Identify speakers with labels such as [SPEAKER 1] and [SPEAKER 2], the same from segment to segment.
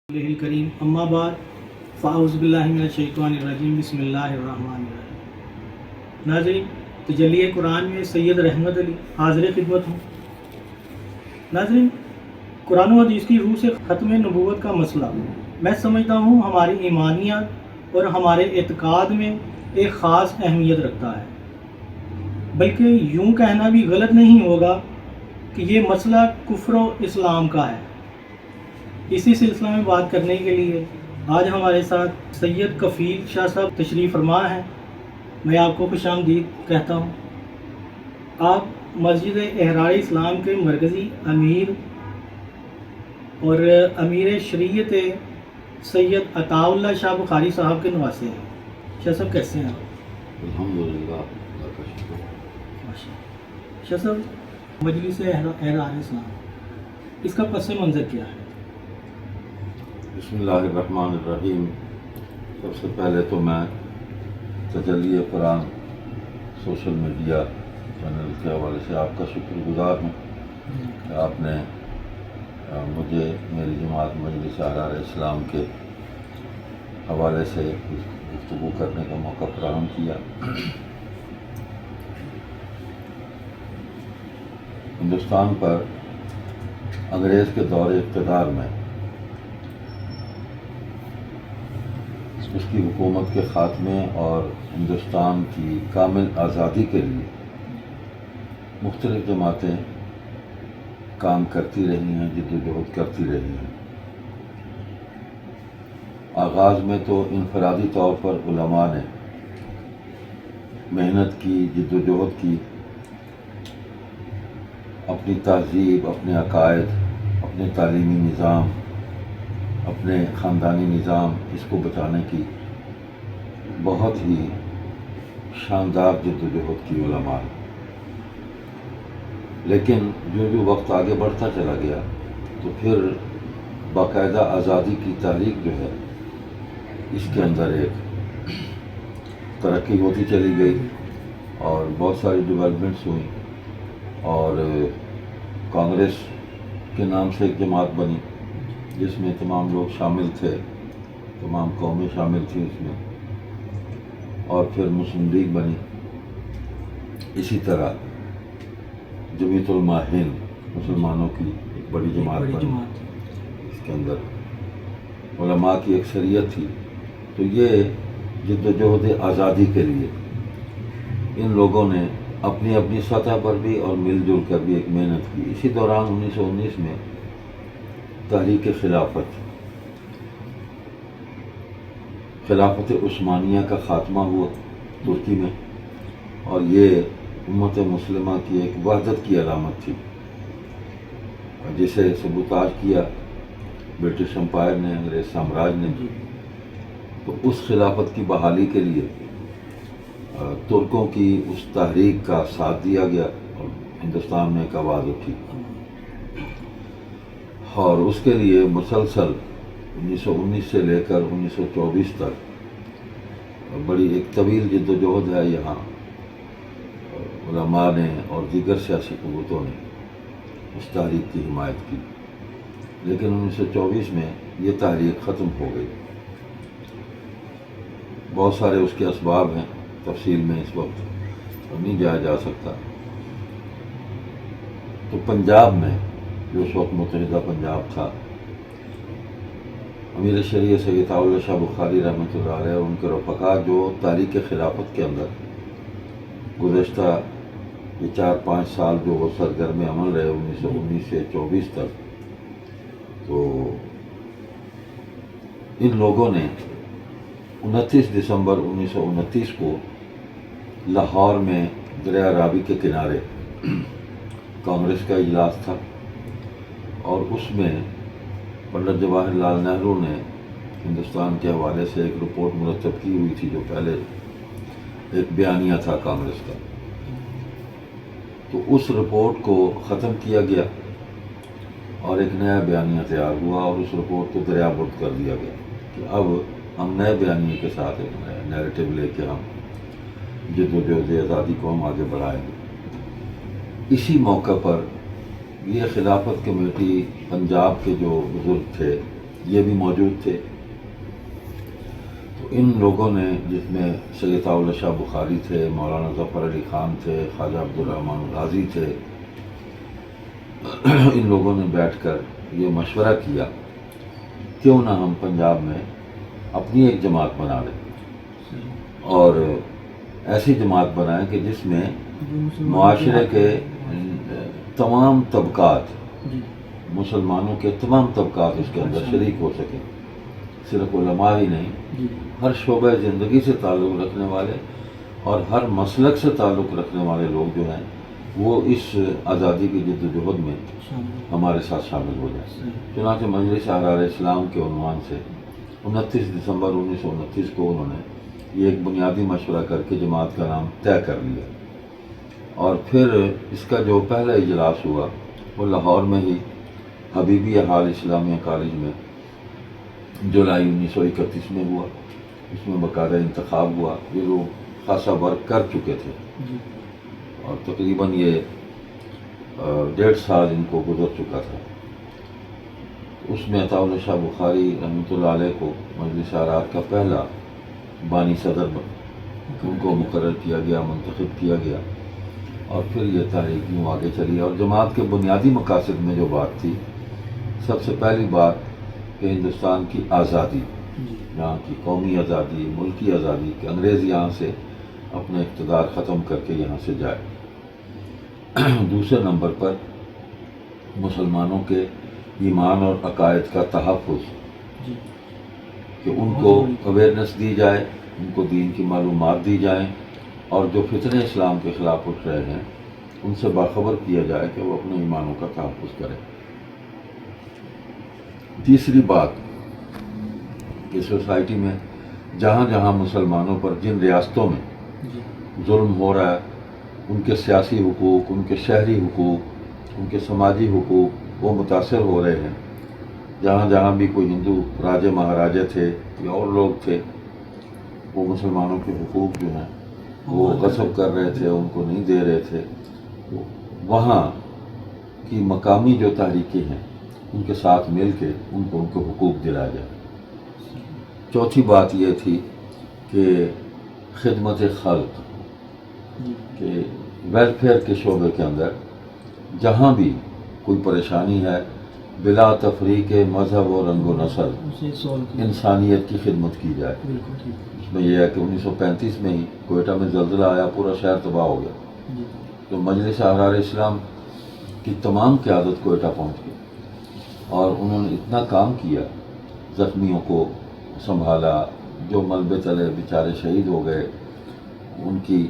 [SPEAKER 1] الکریم اما بعد فاعوذ باللہ من الشیطان الرجیم بسم اللہ الرحمن الرحیم۔ ناظرین، تجلی قرآن میں سید رحمت علی حاضر خدمت ہوں۔ ناظرین، قرآن و حدیث کی روح سے ختم نبوت کا مسئلہ میں سمجھتا ہوں ہماری ایمانیات اور ہمارے اعتقاد میں ایک خاص اہمیت رکھتا ہے، بلکہ یوں کہنا بھی غلط نہیں ہوگا کہ یہ مسئلہ کفر و اسلام کا ہے۔ اسی سلسلہ میں بات کرنے کے لیے آج ہمارے ساتھ سید کفیل شاہ صاحب تشریف فرما ہیں۔ میں آپ کو خوش آمدید کہتا ہوں۔ آپ مسجد احرار اسلام کے مرکزی امیر اور امیر شریعت سید عطا اللہ شاہ بخاری صاحب کے نواسے ہیں۔ شاہ صاحب کیسے ہیں آپ؟
[SPEAKER 2] الحمدللہ، اللہ کا شکر۔
[SPEAKER 1] شاہ صاحب، مجلس احرار اسلام، اس کا پس منظر کیا ہے؟
[SPEAKER 2] بسم اللہ الرحمن الرحیم۔ سب سے پہلے تو میں تجلی قرآن سوشل میڈیا چینل کے حوالے سے آپ کا شکر گزار ہوں کہ آپ نے مجھے میری جماعت مجلس احرار اسلام کے حوالے سے گفتگو کرنے کا موقع فراہم کیا۔ ہندوستان پر انگریز کے دور اقتدار میں اس کی حکومت کے خاتمے اور ہندوستان کی کامل آزادی کے لیے مختلف جماعتیں کام کرتی رہی ہیں، جدوجہد کرتی رہی ہیں۔ آغاز میں تو انفرادی طور پر علماء نے محنت کی، جدوجہد کی، اپنی تہذیب، اپنے عقائد، اپنے تعلیمی نظام، اپنے خاندانی نظام، اس کو بچانے کی بہت ہی شاندار جدوجہد کی علماء نے۔ لیکن جو وقت آگے بڑھتا چلا گیا تو پھر باقاعدہ آزادی کی تحریک جو ہے اس کے اندر ایک ترقی ہوتی چلی گئی اور بہت ساری ڈیولپمنٹس ہوئیں، اور کانگریس کے نام سے ایک جماعت بنی جس میں تمام لوگ شامل تھے، تمام قومیں شامل تھیں اس میں، اور پھر مسلم لیگ بنی۔ اسی طرح جمیعت علماء ہند مسلمانوں کی ایک بڑی جماعت بنی، اس کے اندر علماء کی اکثریت تھی۔ تو یہ جدوجہد آزادی کے لیے ان لوگوں نے اپنی اپنی سطح پر بھی اور مل جل کر بھی ایک محنت کی۔ اسی دوران 1919 میں تحریک خلافت عثمانیہ کا خاتمہ ہوا ترکی میں، اور یہ امت مسلمہ کی ایک وحدت کی علامت تھی، جسے سبوتاژ کیا برٹش امپائر نے، انگریز سامراج نے۔ تو اس خلافت کی بحالی کے لیے ترکوں کی اس تحریک کا ساتھ دیا گیا اور ہندوستان میں ایک آواز اٹھی، اور اس کے لیے مسلسل 1919 سے لے کر 1924 تک بڑی ایک طویل جدوجہد ہے۔ یہاں علماء نے اور دیگر سیاسی قوتوں نے اس تحریک کی حمایت کی، لیکن 1924 میں یہ تحریک ختم ہو گئی۔ بہت سارے اس کے اسباب ہیں، تفصیل میں اس وقت نہیں جایا جا سکتا۔ تو پنجاب میں جو اس وقت متحدہ پنجاب تھا، امیر شریعت سید عطا اللہ شاہ بخاری رحمۃ اللہ علیہ اور ان کے رفقا جو تحریک خلافت کے اندر گزشتہ یہ 4-5 سال جو وہ سرگرم عمل رہے 1919 سے 24 تک، تو ان لوگوں نے 29 دسمبر 1929 کو لاہور میں دریا راوی کے کنارے کانگریس کا اجلاس تھا، اور اس میں پنڈت جواہر لال نہرو نے ہندوستان کے حوالے سے ایک رپورٹ مرتب کی ہوئی تھی، جو پہلے ایک بیانیہ تھا کانگریس کا۔ تو اس رپورٹ کو ختم کیا گیا اور ایک نیا بیانیہ تیار ہوا، اور اس رپورٹ کو دریابرد کر دیا گیا کہ اب ہم نئے بیانیے کے ساتھ ایک نیا نیریٹو لے کے ہم جدوجہد آزادی کو ہم آگے بڑھائیں گے۔ اسی موقع پر یہ خلافت کمیٹی پنجاب کے جو بزرگ تھے یہ بھی موجود تھے. تو ان لوگوں نے، جس میں سید اللہ شاہ بخاری تھے، مولانا ظفر علی خان تھے، خواجہ عبدالرحمن غازی تھے، ان لوگوں نے بیٹھ کر یہ مشورہ کیا کیوں نہ ہم پنجاب میں اپنی ایک جماعت بنا لیں، اور ایسی جماعت بنائیں کہ جس میں معاشرے کے تمام طبقات، مسلمانوں کے تمام طبقات اس کے اندر شریک ہو سکیں. صرف علماء ہی نہیں، ہر شعبہ زندگی سے تعلق رکھنے والے اور ہر مسلک سے تعلق رکھنے والے لوگ جو ہیں وہ اس آزادی کی جد و جہد میں ہمارے ساتھ شامل ہو جائیں. چنانچہ مجلس احرار اسلام کے عنوان سے 29 دسمبر 1929 کو انہوں نے یہ ایک بنیادی مشورہ کر کے جماعت کا نام طے کر لیا، اور پھر اس کا جو پہلا اجلاس ہوا وہ لاہور میں ہی حبیبیہ ہال اسلامیہ کالج میں جولائی 1931 میں ہوا. اس میں باقاعدہ انتخاب ہوا. یہ لوگ خاصا ورک کر چکے تھے اور تقریباً یہ 1.5 سال ان کو گزر چکا تھا. اس میں عطا اللہ شاہ بخاری رحمۃ اللہ علیہ کو مجلس احرار کا پہلا بانی صدر ان کو مقرر کیا گیا، منتخب کیا گیا، اور پھر یہ تحریک یوں آگے چلی. اور جماعت کے بنیادی مقاصد میں جو بات تھی، سب سے پہلی بات کہ ہندوستان کی آزادی، یہاں کی قومی آزادی، ملکی آزادی، کہ انگریز یہاں سے اپنا اقتدار ختم کر کے یہاں سے جائے. دوسرے نمبر پر مسلمانوں کے ایمان اور عقائد کا تحفظ، کہ ان کو اویئرنیس دی جائے، ان کو دین کی معلومات دی جائیں، اور جو فتنے اسلام کے خلاف اٹھ رہے ہیں ان سے باخبر کیا جائے کہ وہ اپنے ایمانوں کا تحفظ کریں. تیسری بات کہ سوسائٹی میں جہاں جہاں مسلمانوں پر، جن ریاستوں میں ظلم ہو رہا ہے، ان کے سیاسی حقوق، ان کے شہری حقوق، ان کے سماجی حقوق وہ متاثر ہو رہے ہیں، جہاں جہاں بھی کوئی ہندو راجے مہاراجے تھے یا اور لوگ تھے، وہ مسلمانوں کے حقوق جو ہیں وہ غصب کر رہے تھے، ان کو نہیں دے رہے تھے، وہاں کی مقامی جو تحریکیں ہیں ان کے ساتھ مل کے ان کو حقوق دلایا جائے. چوتھی بات یہ تھی کہ خدمت خلق، کہ ویلفیئر کے شعبے کے اندر جہاں بھی کوئی پریشانی ہے، بلا تفریق مذہب و رنگ و نسل انسانیت کی خدمت کی جائے. اس میں یہ ہے کہ 1935 میں ہی کوئٹہ میں زلزلہ آیا، پورا شہر تباہ ہو گیا، تو مجلس احرار اسلام کی تمام قیادت کوئٹہ پہنچ گئی، اور انہوں نے اتنا کام کیا، زخمیوں کو سنبھالا، جو ملبے تلے بیچارے شہید ہو گئے ان کی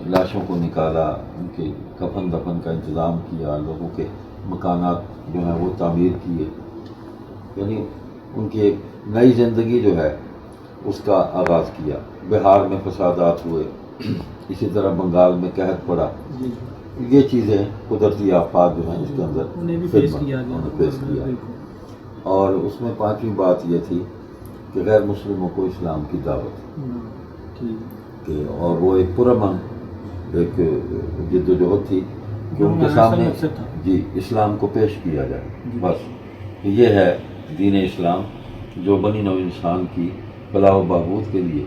[SPEAKER 2] لاشوں کو نکالا، ان کے کفن دفن کا انتظام کیا، لوگوں کے مکانات جو ہیں وہ تعمیر کیے، یعنی ان کی ایک نئی زندگی جو ہے اس کا آغاز کیا. بہار میں فسادات ہوئے، اسی طرح بنگال میں قحط پڑا، یہ چیزیں قدرتی آفات جو ہیں اس کے اندر انہیں پیش کیا. اور اس میں پانچویں بات یہ تھی کہ غیر مسلموں کو اسلام کی دعوت، کہ اور وہ ایک پرامن ایک جد و جہد تھی کہ ان کے سامنے اسلام کو پیش کیا جائے. بس یہ ہے دین اسلام، جو بنی نوع انسان کی فلاح و بہبود کے لیے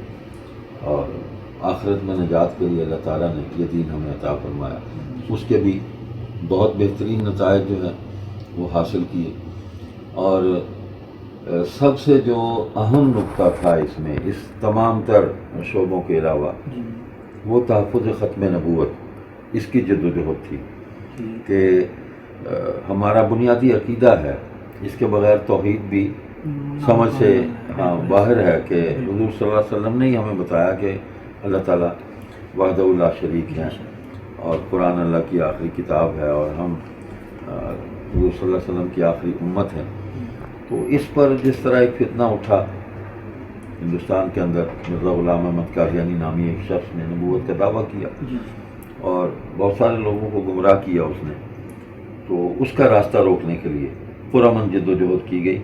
[SPEAKER 2] اور آخرت میں نجات کے لیے اللہ تعالیٰ نے یہ دین ہمیں عطا فرمایا. اس کے بھی بہت بہترین نتائج جو ہیں وہ حاصل کیے. اور سب سے جو اہم نقطہ تھا اس میں، اس تمام تر شعبوں کے علاوہ، وہ تحفظ ختم نبوت، اس کی جد و جہد تھی کہ ہمارا بنیادی عقیدہ ہے، اس کے بغیر توحید بھی سمجھ سے باہر ہے، کہ حضور صلی اللہ علیہ وسلم نے ہی ہمیں بتایا کہ اللہ تعالیٰ وحدہ لا شریک ہیں، اور قرآن اللہ کی آخری کتاب ہے، اور ہم حضور صلی اللہ علیہ وسلم کی آخری امت ہیں. تو اس پر جس طرح ایک فتنہ اٹھا ہندوستان کے اندر، مرزا غلام احمد قادیانی نامی ایک شخص نے نبوت کا دعویٰ کیا اور بہت سارے لوگوں کو گمراہ کیا اس نے، تو اس کا راستہ روکنے کے لیے پرامن جد و جہد کی گئی،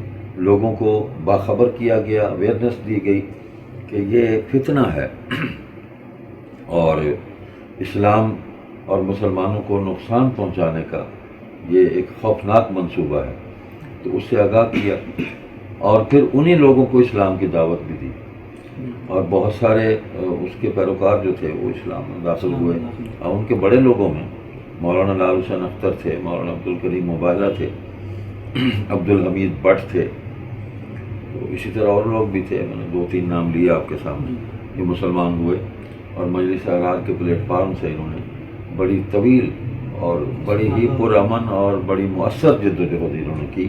[SPEAKER 2] لوگوں کو باخبر کیا گیا، اویئرنیس دی گئی کہ یہ فتنہ ہے اور اسلام اور مسلمانوں کو نقصان پہنچانے کا یہ ایک خوفناک منصوبہ ہے. تو اس سے آگاہ کیا اور پھر انہی لوگوں کو اسلام کی دعوت بھی دی، اور بہت سارے اس کے پیروکار جو تھے وہ اسلام میں داخل ہوئے، اور ان کے بڑے لوگوں میں مولانا لال حسین اختر تھے، مولانا عبدالکریم مباہلہ تھے، عبدالحمید بٹ تھے، تو اسی طرح اور لوگ بھی تھے، میں نے 2-3 نام لیے آپ کے سامنے، جو مسلمان ہوئے اور مجلس اعرار کے پلیٹ فارم سے انہوں نے بڑی طویل اور بڑی ہی پرامن اور بڑی مؤثر جدوجہد انہوں نے کی،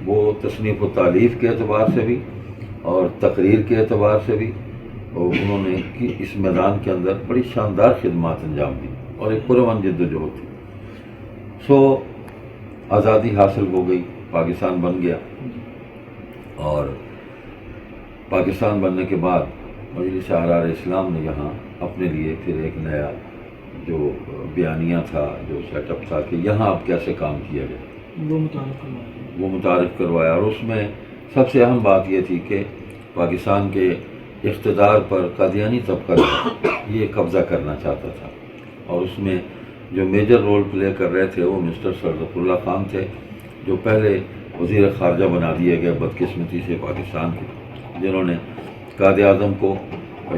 [SPEAKER 2] وہ تصنیف و تالیف کے اعتبار سے بھی اور تقریر کے اعتبار سے بھی، اور انہوں نے اس میدان کے اندر بڑی شاندار خدمات انجام دی اور ایک پرامن جدوجہد تھی۔ سو آزادی حاصل ہو گئی، پاکستان بن گیا، اور پاکستان بننے کے بعد مجلس احرار اسلام نے یہاں اپنے لیے پھر ایک نیا جو بیانیہ تھا، جو سیٹ اپ تھا کہ یہاں اب کیسے کام کیا جائے، وہ متعارف کروایا، اور اس میں سب سے اہم بات یہ تھی کہ پاکستان کے اقتدار پر قادیانی طبقہ یہ قبضہ کرنا چاہتا تھا، اور اس میں جو میجر رول پلے کر رہے تھے وہ مسٹر صدق اللہ خان تھے، جو پہلے وزیر خارجہ بنا دیے گئے بدقسمتی سے پاکستان کے، جنہوں نے قائد اعظم کو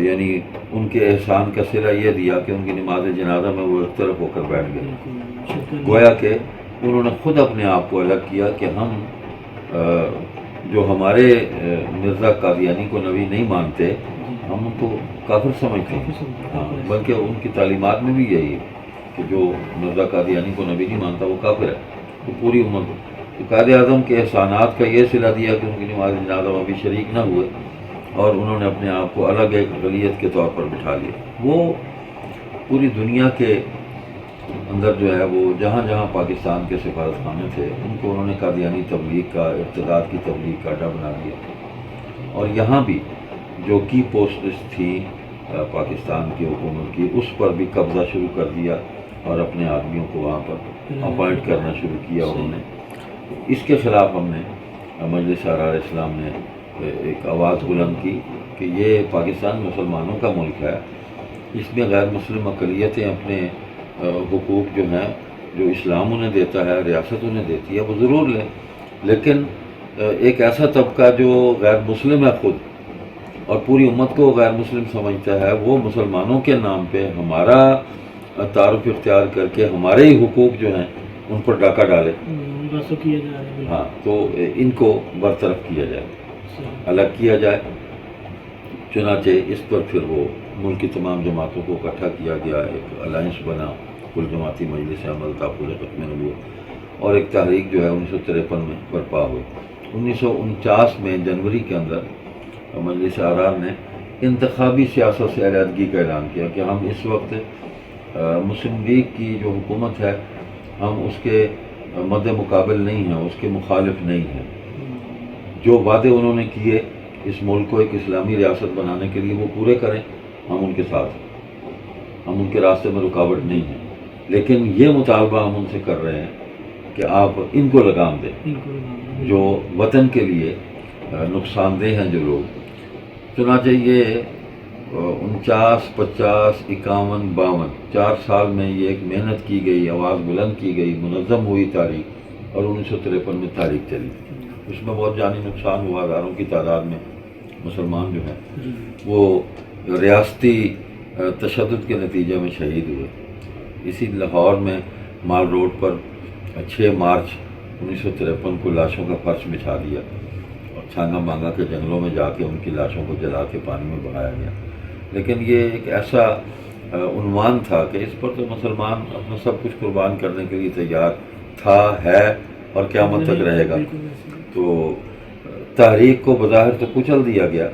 [SPEAKER 2] یعنی ان کے احسان کا صلہ یہ دیا کہ ان کی نماز جنازہ میں وہ ایک طرف ہو کر بیٹھ گئے، گویا کہ انہوں نے خود اپنے آپ کو الگ کیا کہ ہم جو ہمارے مرزا قادیانی کو نبی نہیں مانتے، ہم ان کو کافر سمجھتے ہیں، ہاں، بلکہ ان کی تعلیمات میں بھی یہی ہے کہ جو مرزا قادیانی کو نبی نہیں مانتا وہ کافر ہے، تو پوری امت تو قائد اعظم کے احسانات کا یہ صلہ دیا کہ ان کی نماز جنازہ میں بھی شریک نہ ہوئے، اور انہوں نے اپنے آپ کو الگ ایک اقلیت کے طور پر بٹھا لیا۔ وہ پوری دنیا کے اندر جو ہے وہ جہاں جہاں پاکستان کے سفارت خانے تھے ان کو انہوں نے قادیانی تبلیغ کا، ارتداد کی تبلیغ کا اڈا بنا دیا، اور یہاں بھی جو کی پوسٹس تھیں پاکستان کی حکومت کی اس پر بھی قبضہ شروع کر دیا، اور اپنے آدمیوں کو وہاں پر اپوائنٹ کرنا شروع کیا انہوں نے۔ اس کے خلاف ہم نے مجلس احرار اسلام نے ایک آواز بلند کی کہ یہ پاکستان مسلمانوں کا ملک ہے، اس میں غیر مسلم اقلیتیں اپنے حقوق جو ہیں جو اسلام انہیں دیتا ہے، ریاست انہیں دیتی ہے، وہ ضرور لیں، لیکن ایک ایسا طبقہ جو غیر مسلم ہے خود اور پوری امت کو غیر مسلم سمجھتا ہے، وہ مسلمانوں کے نام پہ ہمارا تعارف اختیار کر کے ہمارے ہی حقوق جو ہیں ان پر ڈاکہ ڈالے، ہاں، تو ان کو برطرف کیا جائے، الگ کیا جائے۔ چنانچہ اس پر پھر وہ ملک کی تمام جماعتوں کو اکٹھا کیا گیا، ایک الائنس بنا، کل جماعتی مجلس عمل تحفظ ختم نبوت، اور ایک تحریک جو ہے 1953 میں برپا ہوئی۔ 1949 میں جنوری کے اندر مجلس احرار نے انتخابی سیاست سے علیحدگی کا اعلان کیا کہ ہم اس وقت مسلم لیگ کی جو حکومت ہے ہم اس کے مد مقابل نہیں ہیں، اس کے مخالف نہیں ہیں، جو وعدے انہوں نے کیے اس ملک کو ایک اسلامی ریاست بنانے کے لیے وہ پورے کریں، ہم ان کے ساتھ ہیں، ہم ان کے راستے میں رکاوٹ نہیں ہیں، لیکن یہ مطالبہ ہم ان سے کر رہے ہیں کہ آپ ان کو لگام دیں جو وطن کے لیے نقصان دہ ہیں جو لوگ۔ چنانچہ یہ 49، 50، 51، 52 4 سال میں یہ ایک محنت کی گئی، آواز بلند کی گئی، منظم ہوئی تاریخ، اور 1953 میں تاریخ چلی۔ اس میں بہت جانی نقصان ہوا، ہزاروں کی تعداد میں مسلمان جو ہیں وہ ریاستی تشدد کے نتیجے میں شہید ہوئے۔ اسی لاہور میں مال روڈ پر 6 مارچ 1953 کو لاشوں کا فرش بچھا دیا، اور چھانگا مانگا کے جنگلوں میں جا کے ان کی لاشوں کو جلا کے پانی میں بہایا گیا۔ لیکن یہ ایک ایسا عنوان تھا کہ اس پر تو مسلمان اپنا سب کچھ قربان کرنے کے لیے تیار تھا، ہے، اور قیامت تک رہے گا۔ تو تحریک کو بظاہر تو کچل دیا گیا،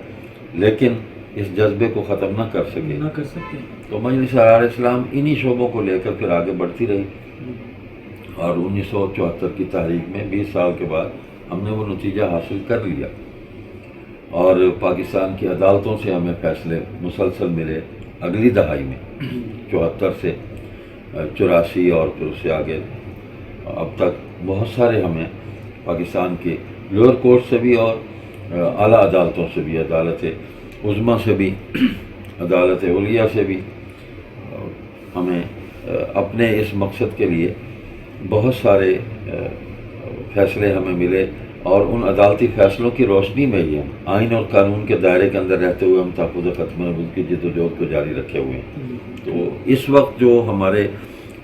[SPEAKER 2] لیکن اس جذبے کو ختم نہ کر سکے، تو مجلس احرار اسلام انہی شعبوں کو لے کر پھر آگے بڑھتی رہی، اور 1974 کی تحریک میں 20 سال کے بعد ہم نے وہ نتیجہ حاصل کر لیا، اور پاکستان کی عدالتوں سے ہمیں فیصلے مسلسل ملے اگلی دہائی میں، 74 سے 84 اور پھر اس سے آگے اب تک بہت سارے ہمیں پاکستان کے لوئر کورٹ سے بھی اور اعلیٰ عدالتوں سے بھی، عدالت عظمیٰ سے بھی، عدالت علیہ سے بھی ہمیں اپنے اس مقصد کے لیے بہت سارے فیصلے ہمیں ملے، اور ان عدالتی فیصلوں کی روشنی میں ہی ہم آئین اور قانون کے دائرے کے اندر رہتے ہوئے ہم تحفظ ختم نبوت کی جد و جہد کو جاری رکھے ہوئے ہیں۔ تو اس وقت جو ہمارے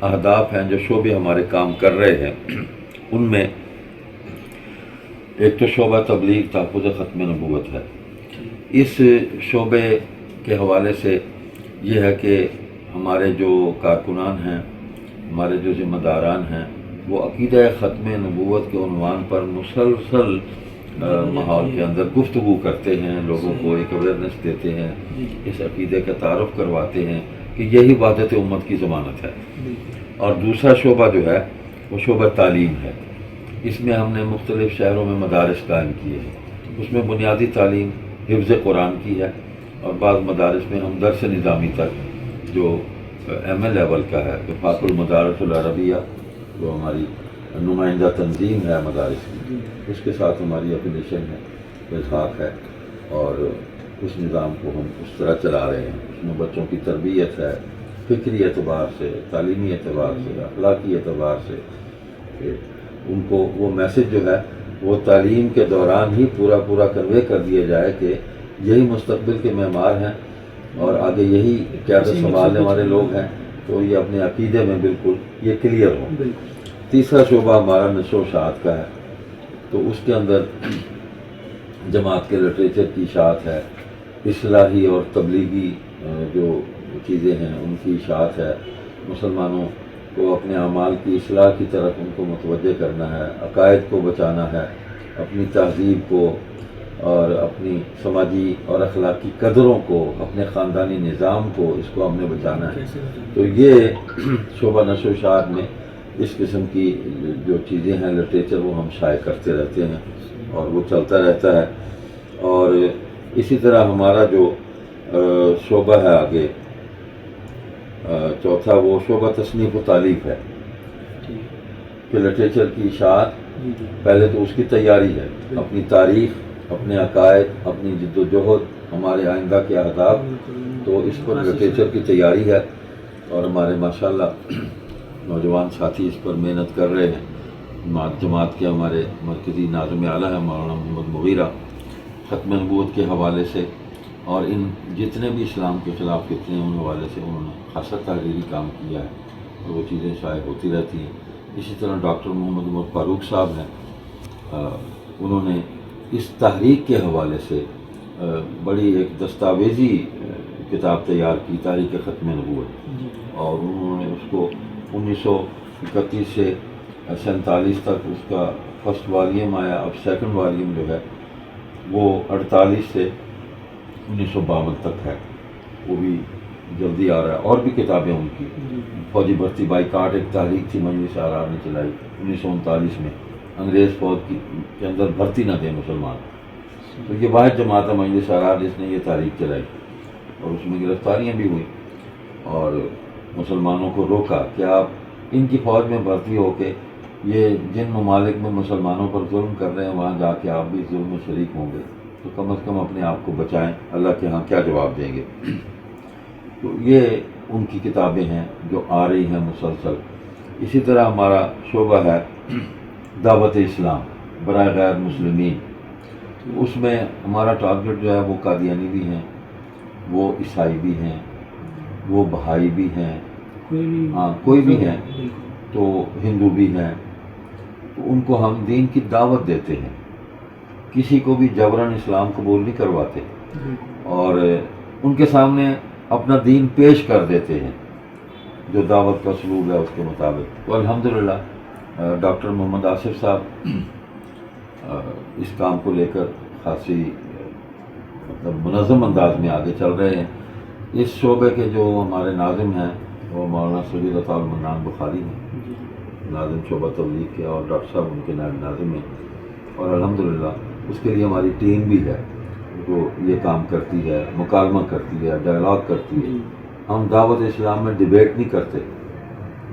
[SPEAKER 2] اہداف ہیں، جو شعبے ہمارے کام کر رہے ہیں، ان میں ایک تو شعبہ تبلیغ تحفظ ختم نبوت ہے۔ اس شعبے کے حوالے سے یہ ہے کہ ہمارے جو کارکنان ہیں، ہمارے جو ذمہ داران ہیں، وہ عقیدہ ختم نبوت کے عنوان پر مسلسل ماحول کے اندر گفتگو کرتے ہیں، لوگوں کو ایک اویئرنیس دیتے ہیں، اس عقیدے کا تعارف کرواتے ہیں کہ یہی وحدت امت کی ضمانت ہے۔ اور دوسرا شعبہ جو ہے وہ شعبہ تعلیم ہے۔ اس میں ہم نے مختلف شہروں میں مدارس قائم کیے ہیں۔ اس میں بنیادی تعلیم حفظ قرآن کی ہے، اور بعض مدارس میں ہم درس نظامی تک جو ایم اے لیول کا ہے، وفاق المدارس العربیہ جو ہماری نمائندہ تنظیم ہے مدارس کی، اس کے ساتھ ہماری اپلیشن ہے، الحاق ہے، اور اس نظام کو ہم اس طرح چلا رہے ہیں۔ اس میں بچوں کی تربیت ہے، فکری اعتبار سے، تعلیمی اعتبار سے، اخلاقی اعتبار سے، کہ ان کو وہ میسج جو ہے وہ تعلیم کے دوران ہی پورا کنوے کر دیا جائے کہ یہی مستقبل کے معمار ہیں اور آگے یہی قیادت سنبھالنے والے لوگ ہیں، تو یہ اپنے عقیدے میں بالکل یہ کلیئر ہو۔ تیسرا شعبہ ہمارا نشر و اشاعت کا ہے، تو اس کے اندر جماعت کے لٹریچر کی اشاعت ہے، اصلاحی اور تبلیغی جو چیزیں ہیں ان کی اشاعت ہے، مسلمانوں کو اپنے اعمال کی اصلاح کی طرف ان کو متوجہ کرنا ہے، عقائد کو بچانا ہے، اپنی تہذیب کو اور اپنی سماجی اور اخلاقی قدروں کو، اپنے خاندانی نظام کو، اس کو ہم نے بچانا ہے۔ تو یہ شعبہ نشر و اشاعت میں اس قسم کی جو چیزیں ہیں، لٹریچر، وہ ہم شائع کرتے رہتے ہیں اور وہ چلتا رہتا ہے۔ اور اسی طرح ہمارا جو شعبہ ہے آگے چوتھا، وہ شعبہ تصنیف و تالیف ہے کہ لٹریچر کی اشاعت پہلے تو اس کی تیاری ہے، اپنی تاریخ، اپنے عقائد، اپنی جد و جہد، ہمارے آئندہ کے اہداف، تو اس پر لٹریچر کی تیاری ہے، اور ہمارے ماشاءاللہ نوجوان ساتھی اس پر محنت کر رہے ہیں۔ جماعت کے ہمارے مرکزی ناظم اعلیٰ ہیں مولانا محمد مغیرہ، ختم نبوت کے حوالے سے اور ان جتنے بھی اسلام کے خلاف فتنے ہیں ان حوالے سے انہوں نے خاصا تحریری کام کیا ہے، اور وہ چیزیں شائع ہوتی رہتی ہیں۔ اسی طرح ڈاکٹر محمد عمر فاروق صاحب ہیں، انہوں نے اس تحریک کے حوالے سے بڑی ایک دستاویزی کتاب تیار کی، تاریخ ختم نبوت، اور انہوں نے اس کو 1931 سے 47 تک اس کا فرسٹ والیوم آیا، اب سیکنڈ والیوم جو ہے وہ 48 سے 1952 تک ہے، وہ بھی جلدی آ رہا ہے۔ اور بھی کتابیں ان کی، فوجی بھرتی بائیکاٹ ایک تحریک تھی مجلس آرا نے چلائی 1939 میں، انگریز فوج کے اندر بھرتی نہ دیں مسلمان، تو یہ واحد جماعت ہے مجلس آرا جس نے یہ تحریک چلائی، اور اس میں گرفتاریاں بھی ہوئی اور مسلمانوں کو روکا کہ آپ ان کی فوج میں بھرتی ہو کے یہ جن ممالک میں مسلمانوں پر ظلم کر رہے ہیں وہاں جا کے آپ بھی ظلم میں شریک ہوں گے، تو کم از کم اپنے آپ کو بچائیں، اللہ کے ہاں کیا جواب دیں گے۔ تو یہ ان کی کتابیں ہیں جو آ رہی ہیں مسلسل۔ اسی طرح ہمارا شعبہ ہے دعوت اسلام برائے غیر مسلمین، اس میں ہمارا ٹارگٹ جو ہے وہ قادیانی بھی ہیں، وہ عیسائی بھی ہیں، وہ بہائی بھی ہیں، کوئی بھی ہیں، تو ہندو بھی ہیں، تو ان کو ہم دین کی دعوت دیتے ہیں، کسی کو بھی جبراً اسلام قبول نہیں کرواتے، اور ان کے سامنے اپنا دین پیش کر دیتے ہیں جو دعوت کا اسلوب ہے اس کے مطابق۔ تو الحمدللہ ڈاکٹر محمد آصف صاحب اس کام کو لے کر خاصی منظم انداز میں آگے چل رہے ہیں۔ اس شعبے کے جو ہمارے ناظم ہیں وہ مولانا سید عطا المنان بخاری ہیں، ناظم شعبہ تبلیغ کے، اور ڈاکٹر صاحب ان کے نائب ناظم ہیں، اور الحمدللہ اس کے لیے ہماری ٹیم بھی ہے جو یہ کام کرتی ہے، مکالمہ کرتی ہے، ڈائلاگ کرتی ہے۔ ہم دعوت اسلام میں ڈیبیٹ نہیں کرتے،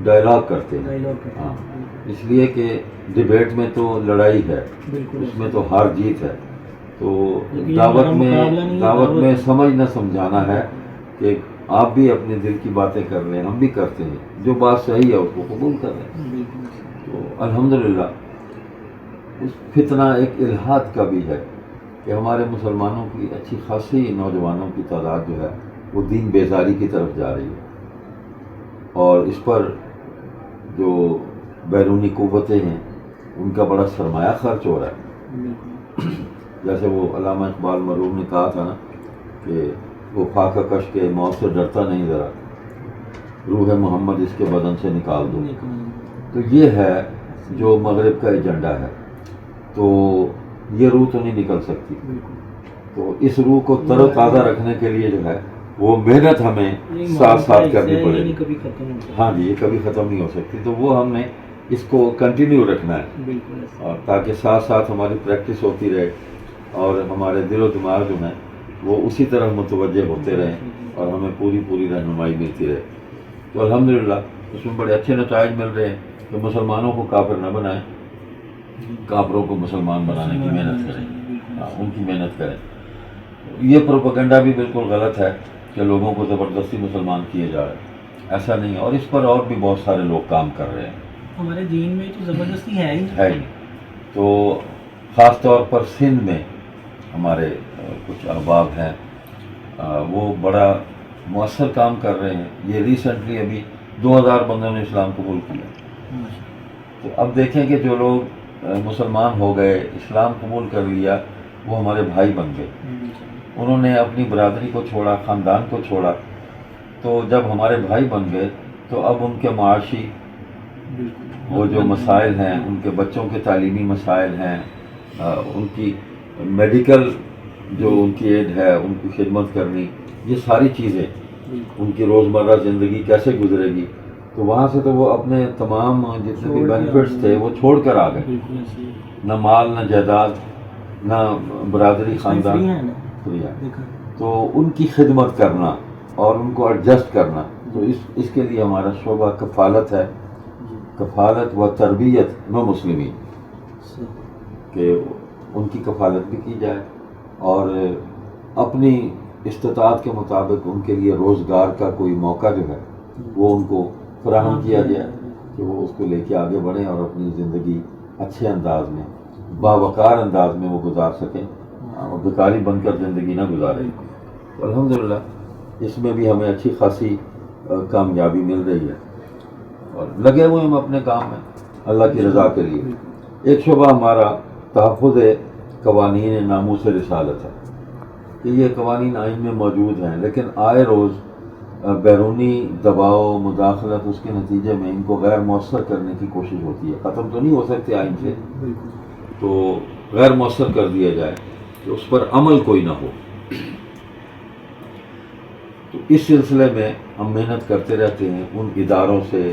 [SPEAKER 2] ڈائلاگ کرتے ہیں، ہاں، اس لیے کہ ڈیبیٹ میں تو لڑائی ہے، اس میں تو ہار جیت ہے، تو دعوت میں سمجھنا سمجھانا ہے کہ آپ بھی اپنے دل کی باتیں کر رہے ہیں، ہم بھی کرتے ہیں، جو بات صحیح ہے اس کو قبول کر رہے ہیں۔ تو الحمدللہ اس فتنہ ایک الحاد کا بھی ہے کہ ہمارے مسلمانوں کی اچھی خاصی نوجوانوں کی تعداد جو ہے وہ دین بیزاری کی طرف جا رہی ہے، اور اس پر جو بیرونی قوتیں ہیں ان کا بڑا سرمایہ خرچ ہو رہا ہے۔ جیسے وہ علامہ اقبال مرحوم نے کہا تھا نا کہ وہ فاقہ کش کے موت سے ڈرتا نہیں، ذرا روح محمد اس کے بدن سے نکال دو۔ تو یہ ہے جو مغرب کا ایجنڈا ہے، تو یہ روح تو نہیں نکل سکتی۔ تو اس روح کو تر و تازہ رکھنے کے لیے جو ہے وہ محنت ہمیں ساتھ ساتھ کرنی پڑے گی۔ ہاں جی، یہ کبھی ختم نہیں ہو سکتی، تو وہ ہم نے اس کو کنٹینیو رکھنا ہے، اور تاکہ ساتھ ساتھ ہماری پریکٹس ہوتی رہے اور ہمارے دل و دماغ جو ہیں وہ اسی طرح متوجہ ہوتے رہیں اور ہمیں پوری رہنمائی ملتی رہے۔ تو الحمدللہ اس میں بڑے اچھے نتائج مل رہے ہیں کہ مسلمانوں کو کافر نہ بنائیں، کافروں کو مسلمان بنانے کی محنت کریں، ان کی محنت کریں۔ یہ پروپیگنڈا بھی بالکل غلط ہے کہ لوگوں کو زبردستی مسلمان کیے جا رہے ہیں، ایسا نہیں ہے، اور اس پر اور بھی بہت سارے لوگ کام کر رہے ہیں۔
[SPEAKER 1] ہمارے دین میں تو زبردستی ہے ہی
[SPEAKER 2] نہیں، تو خاص طور پر سندھ میں ہمارے کچھ احباب ہیں، وہ بڑا مؤثر کام کر رہے ہیں۔ یہ ریسنٹلی ابھی 2000 بندوں نے اسلام قبول کیا۔ تو اب دیکھیں کہ جو لوگ مسلمان ہو گئے، اسلام قبول کر لیا، وہ ہمارے بھائی بن گئے۔ انہوں نے اپنی برادری کو چھوڑا، خاندان کو چھوڑا، تو جب ہمارے بھائی بن گئے تو اب ان کے معاشی وہ جو مسائل ہیں، ان کے بچوں کے تعلیمی مسائل ہیں، ان کی میڈیکل جو ان کی ایڈ ہے، ان کی خدمت کرنی، یہ ساری چیزیں، ان کی روزمرہ زندگی کیسے گزرے گی، تو وہاں سے تو وہ اپنے تمام جتنے بھی بینیفٹس تھے وہ چھوڑ کر آ گئے، نہ مال، نہ جائیداد، نہ برادری، خاندان، تو ان کی خدمت کرنا اور ان کو ایڈجسٹ کرنا، تو اس کے لیے ہمارا شعبہ کفالت ہے، کفالت و تربیت نو مسلمین، کہ ان کی کفالت بھی کی جائے اور اپنی استطاعت کے مطابق ان کے لیے روزگار کا کوئی موقع جو ہے وہ ان کو فراہم کیا جائے کہ وہ اس کو لے کے آگے بڑھیں اور اپنی زندگی اچھے انداز میں، باوقار انداز میں وہ گزار سکیں، اور بیکاری بن کر زندگی نہ گزاریں۔ تو الحمدللہ اس میں بھی ہمیں اچھی خاصی کامیابی مل رہی ہے، اور لگے ہوئے ہم اپنے کام میں اللہ کی رضا کے لیے۔ ایک شعبہ ہمارا تحفظ قوانین ناموس رسالت ہے، کہ یہ قوانین آئین میں موجود ہیں، لیکن آئے روز بیرونی دباؤ، مداخلت، اس کے نتیجے میں ان کو غیر مؤثر کرنے کی کوشش ہوتی ہے۔ ختم تو نہیں ہو سکتے آئین سے، تو غیر مؤثر کر دیا جائے کہ اس پر عمل کوئی نہ ہو۔ تو اس سلسلے میں ہم محنت کرتے رہتے ہیں ان اداروں سے،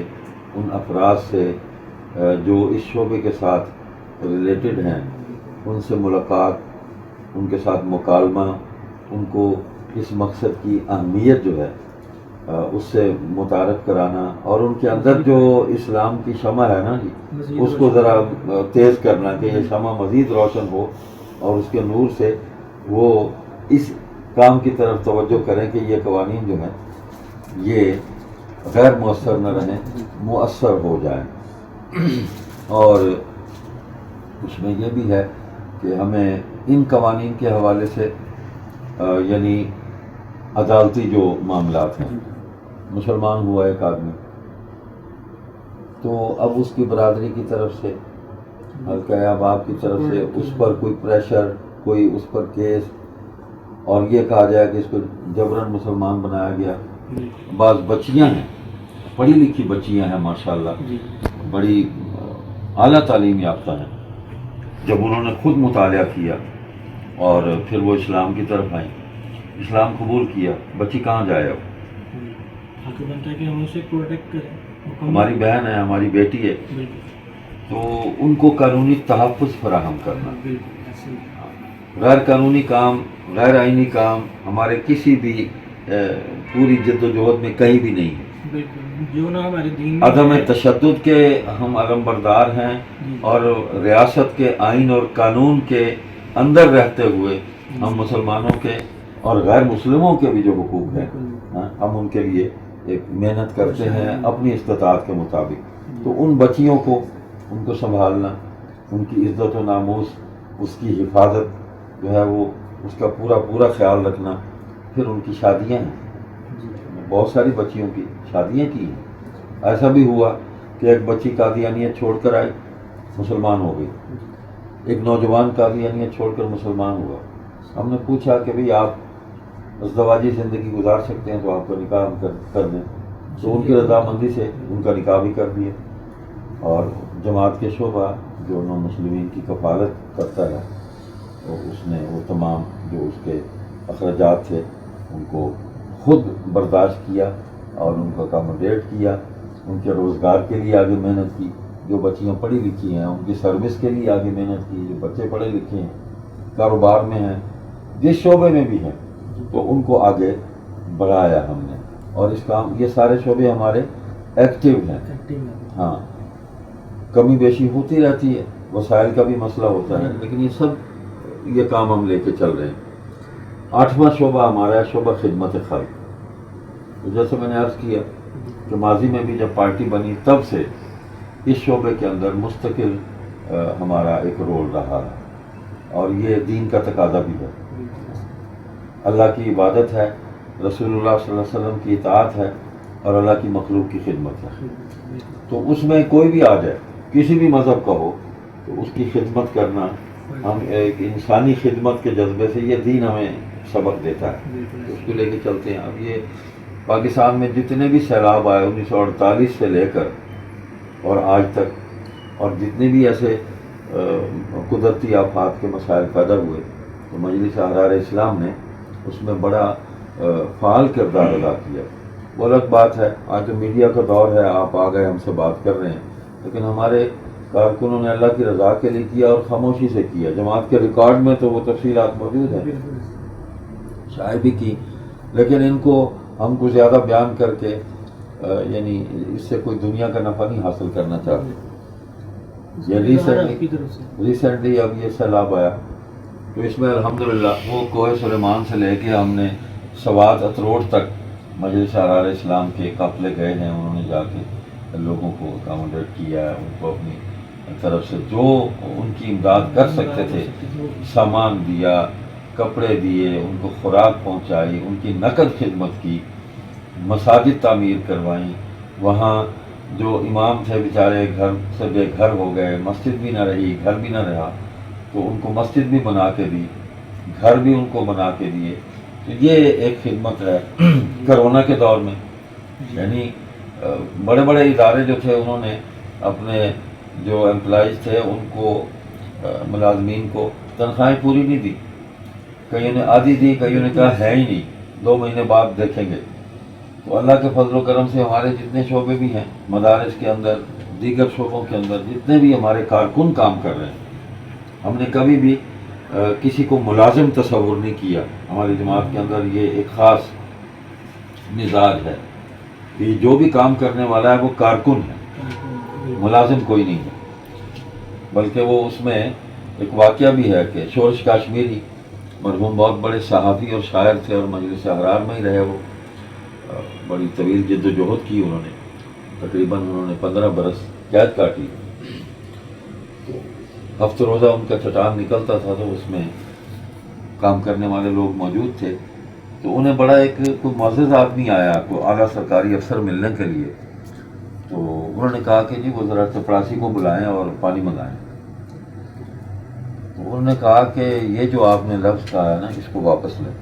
[SPEAKER 2] ان افراد سے جو اس شعبے کے ساتھ ریلیٹڈ ہیں، ان سے ملاقات، ان کے ساتھ مکالمہ، ان کو اس مقصد کی اہمیت جو ہے اس سے متعارف کرانا، اور ان کے اندر جو اسلام کی شمع ہے نا جی، اس کو ذرا تیز کرنا کہ یہ شمع مزید روشن ہو، اور اس کے نور سے وہ اس کام کی طرف توجہ کریں کہ یہ قوانین جو ہیں یہ غیر مؤثر نہ رہیں، مؤثر ہو جائیں۔ اور اس میں یہ بھی ہے کہ ہمیں ان قوانین کے حوالے سے یعنی عدالتی جو معاملات ہیں، مسلمان ہوا ایک آدمی تو اب اس کی برادری کی طرف سے، حلقہ احباب کی طرف سے اس پر کوئی پریشر، کوئی اس پر کیس، اور یہ کہا جائے کہ اس کو جبراً مسلمان بنایا گیا۔ بعض بچیاں ہیں، پڑھی لکھی بچیاں ہیں ماشاءاللہ، بڑی اعلیٰ تعلیم یافتہ ہیں، جب انہوں نے خود مطالعہ کیا اور پھر وہ اسلام کی طرف آئیں، اسلام قبول کیا، بچی کہاں جائے اب؟
[SPEAKER 1] حق بنتا ہے کہ ہم اسے پروٹیکٹ کریں،
[SPEAKER 2] ہماری بہن ہے، ہماری بیٹی ہے، تو ان کو قانونی تحفظ فراہم کرنا۔ غیر قانونی کام، غیر آئینی کام ہمارے کسی بھی پوری جد و جہد میں کہیں بھی نہیں ہے۔
[SPEAKER 1] جو نہ ہمارے دین
[SPEAKER 2] عدم تشدد کے ہم علم بردار ہیں، اور ریاست کے آئین اور قانون کے اندر رہتے ہوئے ہم مسلمانوں کے اور غیر مسلموں کے بھی جو حقوق ہیں ہم ان کے لیے ایک محنت کرتے ہیں اپنی استطاعت کے مطابق۔ تو ان بچیوں کو، ان کو سنبھالنا، ان کی عزت و ناموس، اس کی حفاظت جو ہے وہ اس کا پورا خیال رکھنا. پھر ان کی شادیاں ہیں، بہت ساری بچیوں کی شادیاں کی ہیں. ایسا بھی ہوا کہ ایک بچی قادیانیت چھوڑ کر آئی، مسلمان ہو گئی. ایک نوجوان قادیانیت چھوڑ کر مسلمان ہوا. ہم نے پوچھا کہ بھئی آپ ازدواجی زندگی گزار سکتے ہیں تو آپ کا نکاح ہم کر دیں. تو ان کی رضامندی سے ان کا نکاح بھی کر دیا. اور جماعت کے شعبہ جو نون مسلمین کی کفالت کرتا ہے، اس نے وہ تمام جو اس کے اخراجات تھے ان کو خود برداشت کیا اور ان کو اکاموڈیٹ کیا. ان کے روزگار کے لیے آگے محنت کی. جو بچیاں پڑھی لکھی ہیں ان کی سروس کے لیے آگے محنت کی. جو بچے پڑھے لکھے ہیں، کاروبار میں ہیں، جس شعبے میں بھی ہیں، تو ان کو آگے بڑھایا ہم نے. اور اس کام یہ سارے شعبے ہمارے ایکٹیو ہیں. ہاں، کمی بیشی ہوتی رہتی ہے، وسائل کا بھی مسئلہ ہوتا ہے، لیکن یہ سب یہ کام ہم لے کے چل رہے ہیں. 8واں شعبہ ہمارا ہے شعبہ خدمت خلق. تو جیسے میں نے عرض کیا کہ ماضی میں بھی جب پارٹی بنی تب سے اس شعبے کے اندر مستقل ہمارا ایک رول رہا ہے. اور یہ دین کا تقاضا بھی ہے. اللہ کی عبادت ہے، رسول اللہ صلی اللہ علیہ وسلم کی اطاعت ہے، اور اللہ کی مخلوق کی خدمت ہے. تو اس میں کوئی بھی آ جائے، کسی بھی مذہب کا ہو، تو اس کی خدمت کرنا، ہم ایک انسانی خدمت کے جذبے سے یہ دین ہمیں سبق دیتا ہے، اس کو لے کے چلتے ہیں. اب یہ پاکستان میں جتنے بھی سیلاب آئے 1948 سے لے کر اور آج تک، اور جتنے بھی ایسے قدرتی آفات کے مسائل پیدا ہوئے، تو مجلس احرار اسلام نے اس میں بڑا فعال کردار ادا کیا. وہ الگ بات ہے، آج تو میڈیا کا دور ہے، آپ آ گئے ہم سے بات کر رہے ہیں، لیکن ہمارے کارکنوں نے اللہ کی رضا کے لیے کیا اور خاموشی سے کیا. جماعت کے ریکارڈ میں تو وہ تفصیلات موجود ہیں، شائع بھی کی، لیکن ان کو ہم کو زیادہ بیان کر کے یعنی اس سے کوئی دنیا کا نفع نہیں حاصل کرنا چاہتے. یہ ریسنٹلی اب یہ سیلاب آیا، تو اس میں الحمدللہ وہ کوہ سلیمان سے لے کے ہم نے سوات اتروڑ تک مجلس احرار اسلام کے قافلے گئے ہیں. انہوں نے جا کے لوگوں کو اکاموڈیٹ کیا ہے، ان کو اپنی طرف سے جو ان کی امداد کر سکتے تھے سامان دیا، کپڑے دیے، ان کو خوراک پہنچائی، ان کی نقد خدمت کی، مساجد تعمیر کروائیں. وہاں جو امام تھے بیچارے گھر سے بے گھر ہو گئے، مسجد بھی نہ رہی، گھر بھی نہ رہا، تو ان کو مسجد بھی بنا کے دی، گھر بھی ان کو بنا کے دیے. تو یہ ایک خدمت ہے کرونا کے دور میں. یعنی بڑے بڑے ادارے جو تھے انہوں نے اپنے جو امپلائیز تھے ان کو، ملازمین کو تنخواہیں پوری نہیں دی. کئیوں نے آدھی دی، کئیوں نے کہا ہے ہی نہیں، 2 مہینے بعد دیکھیں گے. تو اللہ کے فضل و کرم سے ہمارے جتنے شعبے بھی ہیں، مدارس کے اندر، دیگر شعبوں کے اندر جتنے بھی ہمارے کارکن کام کر رہے ہیں، ہم نے کبھی بھی کسی کو ملازم تصور نہیں کیا. ہماری جماعت کے اندر یہ ایک خاص مزاج ہے کہ جو بھی کام کرنے والا ہے وہ کارکن ہے، ملازم کوئی نہیں ہے. بلکہ وہ اس میں ایک واقعہ بھی ہے کہ شورش کاشمیری مرحوم بہت بڑے صحافی اور شاعر تھے، اور مجلس احرار میں ہی رہے. وہ بڑی طویل جد و جہد کی انہوں نے، تقریباً انہوں نے 15 برس قید کاٹی. ہفتہ روزہ ان کا چٹان نکلتا تھا، تو اس میں کام کرنے والے لوگ موجود تھے. تو انہیں بڑا ایک کوئی معزز آدمی آیا، کوئی اعلیٰ سرکاری افسر ملنے کے لیے. تو انہوں نے کہا کہ جی وہ ذرا چپراسی کو بلائیں اور پانی منگائیں. تو انہوں نے کہا کہ یہ جو آپ نے لفظ کہا ہے نا، اس کو واپس لیں.